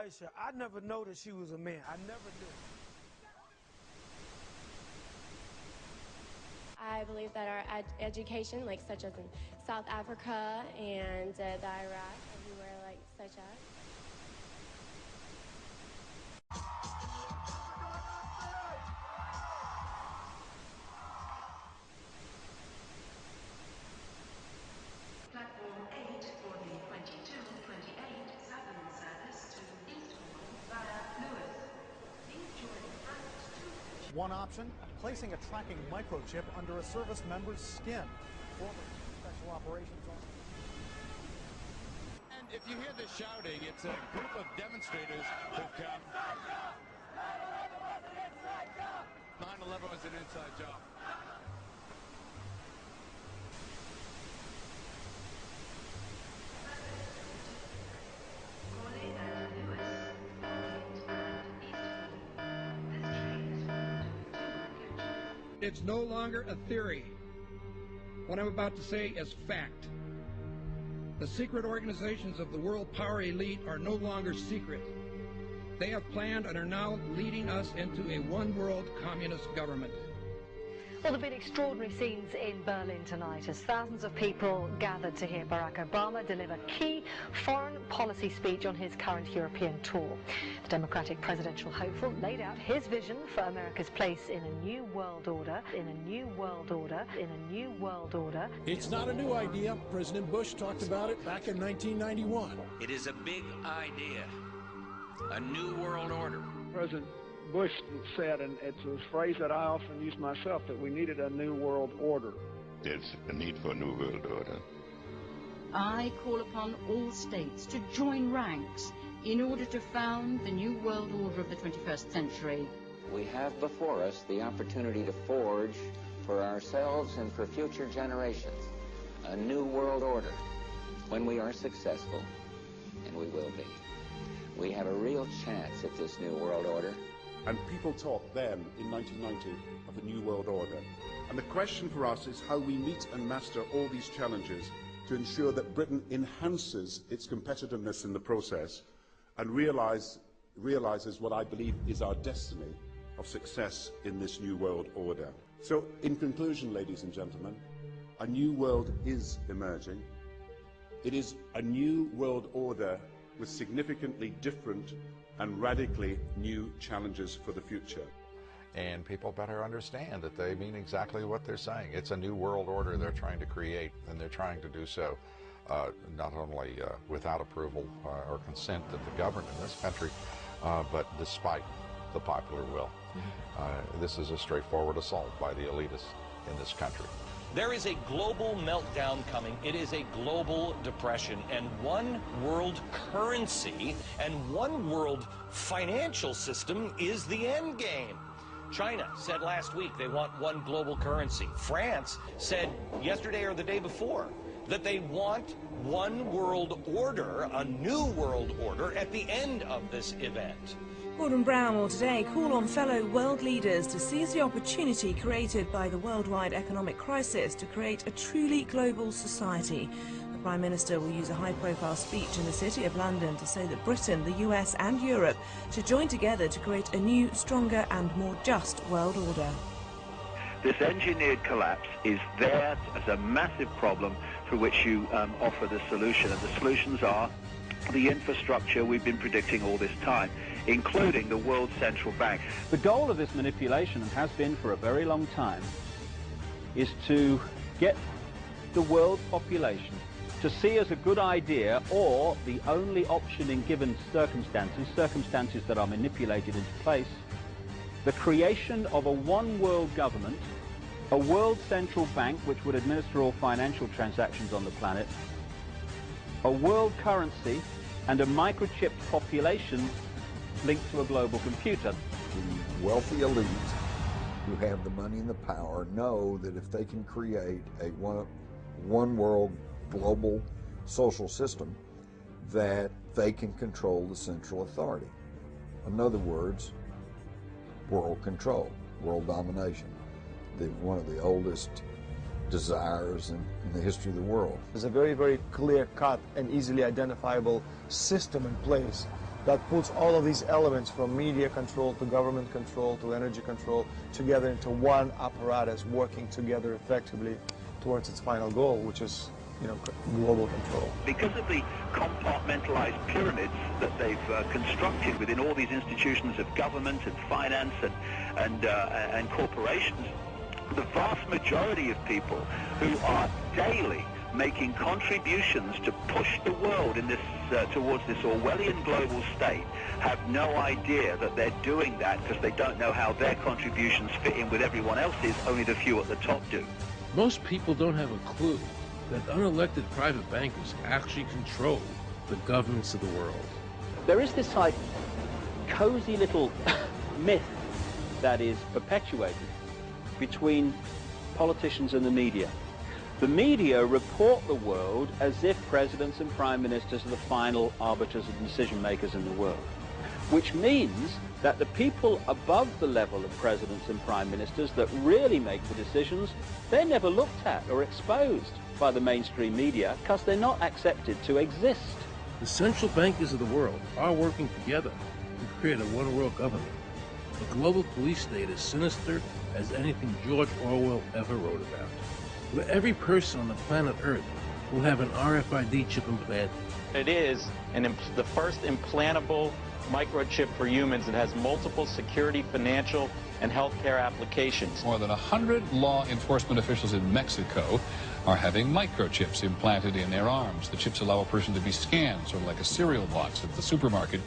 Aisha, I never noticed she was a man. I never did. I believe that our education, like such as in South Africa and the Iraq, everywhere like such as. Platform 8 for the 2228 Southern service to Eastbourne via Lewis. Please join first 2. One option, placing a tracking microchip under a service member's skin. Former Special Operations Officer. And if you hear the shouting, it's a group of demonstrators who've come. 9/11 was an inside job. It's no longer a theory. What I'm about to say is fact. The secret organizations of the world power elite are no longer secret. They have planned and are now leading us into a one-world communist government. Well, there have been extraordinary scenes in Berlin tonight as thousands of people gathered to hear Barack Obama deliver key foreign policy speech on his current European tour. The Democratic presidential hopeful laid out his vision for America's place in a new world order, in a new world order, in a new world order. It's not a new idea. President Bush talked about it back in 1991. It is a big idea, a new world order. President Bush said, and it's a phrase that I often use myself, that we needed a new world order. There's a need for a new world order. I call upon all states to join ranks in order to found the new world order of the 21st century. We have before us the opportunity to forge for ourselves and for future generations a new world order. When we are successful, and we will be, we have a real chance at this new world order. And people talked then, in 1990, of a new world order. And the question for us is how we meet and master all these challenges to ensure that Britain enhances its competitiveness in the process and realizes what I believe is our destiny of success in this new world order. So, in conclusion, ladies and gentlemen, a new world is emerging. It is a new world order with significantly different and radically new challenges for the future. And people better understand that they mean exactly what they're saying. It's a new world order they're trying to create, and they're trying to do so not only without approval or consent of the government in this country, but despite the popular will. This is a straightforward assault by the elitists in this country. There is a global meltdown coming. It is a global depression, and one world currency and one world financial system is the end game. China said last week they want one global currency. France said yesterday or the day before that they want one world order, a new world order, at the end of this event. Gordon Brown will today call on fellow world leaders to seize the opportunity created by the worldwide economic crisis to create a truly global society. The Prime Minister will use a high-profile speech in the City of London to say that Britain, the US and Europe should join together to create a new, stronger and more just world order. This engineered collapse is there as a massive problem for which you offer the solution, and the solutions are the infrastructure we've been predicting all this time, including the World Central Bank. The goal of this manipulation, and has been for a very long time, is to get the world population to see as a good idea, or the only option in given circumstances that are manipulated into place, the creation of a one-world government, a world central bank which would administer all financial transactions on the planet, a world currency, and a microchipped population linked to a global computer. The wealthy elite who have the money and the power know that if they can create a one world global social system, that they can control the central authority. In other words, world control, world domination, one of the oldest desires in the history of the world. There's a very, very clear-cut and easily identifiable system in place that puts all of these elements from media control to government control to energy control together into one apparatus working together effectively towards its final goal, which is, you know, global control. Because of the compartmentalized pyramids that they've constructed within all these institutions of government and finance and corporations, the vast majority of people who are daily making contributions to push the world in this towards this Orwellian global state have no idea that they're doing that, because they don't know how their contributions fit in with everyone else's. Only the few at the top do. Most people don't have a clue that unelected private bankers actually control the governments of the world. There is this like cozy little myth that is perpetuated between politicians and the media. The media report the world as if presidents and prime ministers are the final arbiters and decision makers in the world, which means that the people above the level of presidents and prime ministers that really make the decisions, they're never looked at or exposed by the mainstream media because they're not accepted to exist. The central bankers of the world are working together to create a one-world government. The global police state is sinister as anything George Orwell ever wrote about, where every person on the planet Earth will have an RFID chip implanted. It is the first implantable microchip for humans that has multiple security, financial, and healthcare applications. More than 100 law enforcement officials in Mexico are having microchips implanted in their arms. The chips allow a person to be scanned, sort of like a cereal box at the supermarket.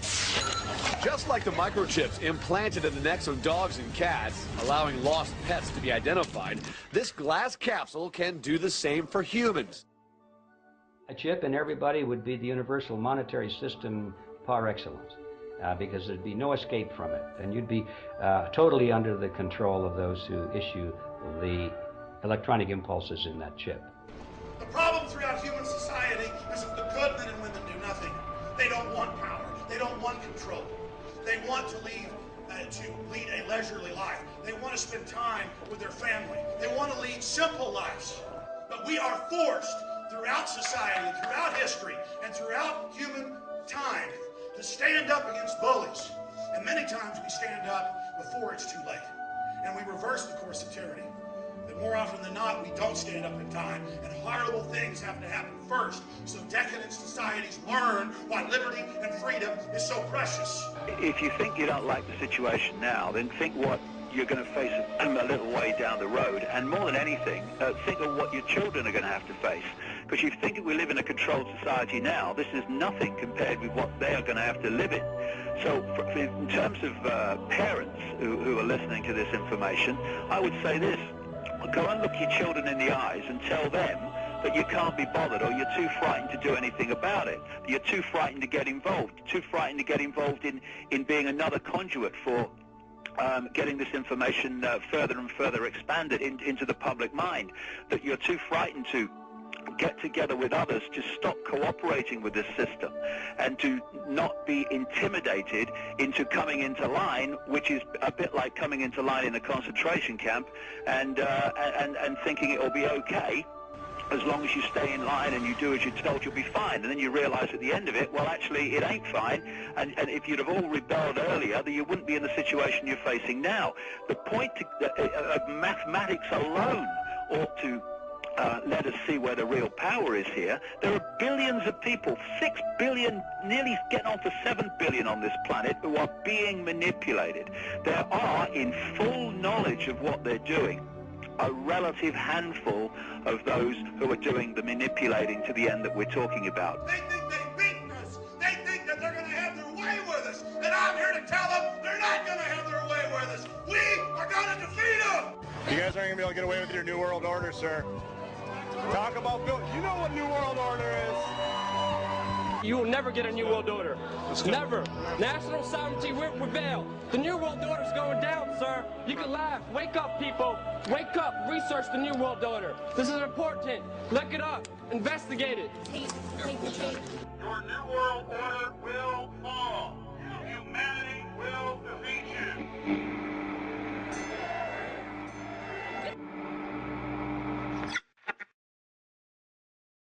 Just like the microchips implanted in the necks of dogs and cats, allowing lost pets to be identified, this glass capsule can do the same for humans. A chip in everybody would be the universal monetary system par excellence, because there'd be no escape from it, and you'd be totally under the control of those who issue the electronic impulses in that chip. The problem throughout human society is that the good men and women do nothing. They don't want power. They don't want control. They want to lead a leisurely life. They want to spend time with their family. They want to lead simple lives. But we are forced throughout society, throughout history, and throughout human time to stand up against bullies. And many times we stand up before it's too late. And we reverse the course of tyranny. That more often than not, we don't stand up in time, and horrible things have to happen first, so decadent societies learn why liberty and freedom is so precious. If you think you don't like the situation now, then think what you're going to face a little way down the road, and more than anything, think of what your children are going to have to face. Because you think we live in a controlled society now, this is nothing compared with what they are going to have to live in. So in terms of parents who are listening to this information, I would say this: go and look your children in the eyes and tell them that you can't be bothered, or you're too frightened to do anything about it. You're too frightened to get involved, too frightened to get involved in being another conduit for getting this information further and further expanded into the public mind, that you're too frightened to get together with others to stop cooperating with this system and to not be intimidated into coming into line, which is a bit like coming into line in a concentration camp and thinking it will be okay. As long as you stay in line and you do as you're told, you'll be fine. And then you realize at the end of it, well, actually, it ain't fine. And if you'd have all rebelled earlier, then you wouldn't be in the situation you're facing now. The point of mathematics alone ought to let us see where the real power is here. There are billions of people, 6 billion, nearly getting on for 7 billion on this planet, who are being manipulated. There are, in full knowledge of what they're doing, a relative handful of those who are doing the manipulating to the end that we're talking about. They think they've beaten us. They think that they're going to have their way with us. And I'm here to tell them they're not going to have their way with us. We are going to defeat them. You guys aren't going to be able to get away with your New World Order, sir. Talk about Bill. You know what New World Order is. You will never get a New World Order. Never. National sovereignty will prevail. The New World Order is going down, sir. You can laugh. Wake up, people. Wake up. Research the New World Order. This is important. Look it up. Investigate it. Your New World Order will fall. Humanity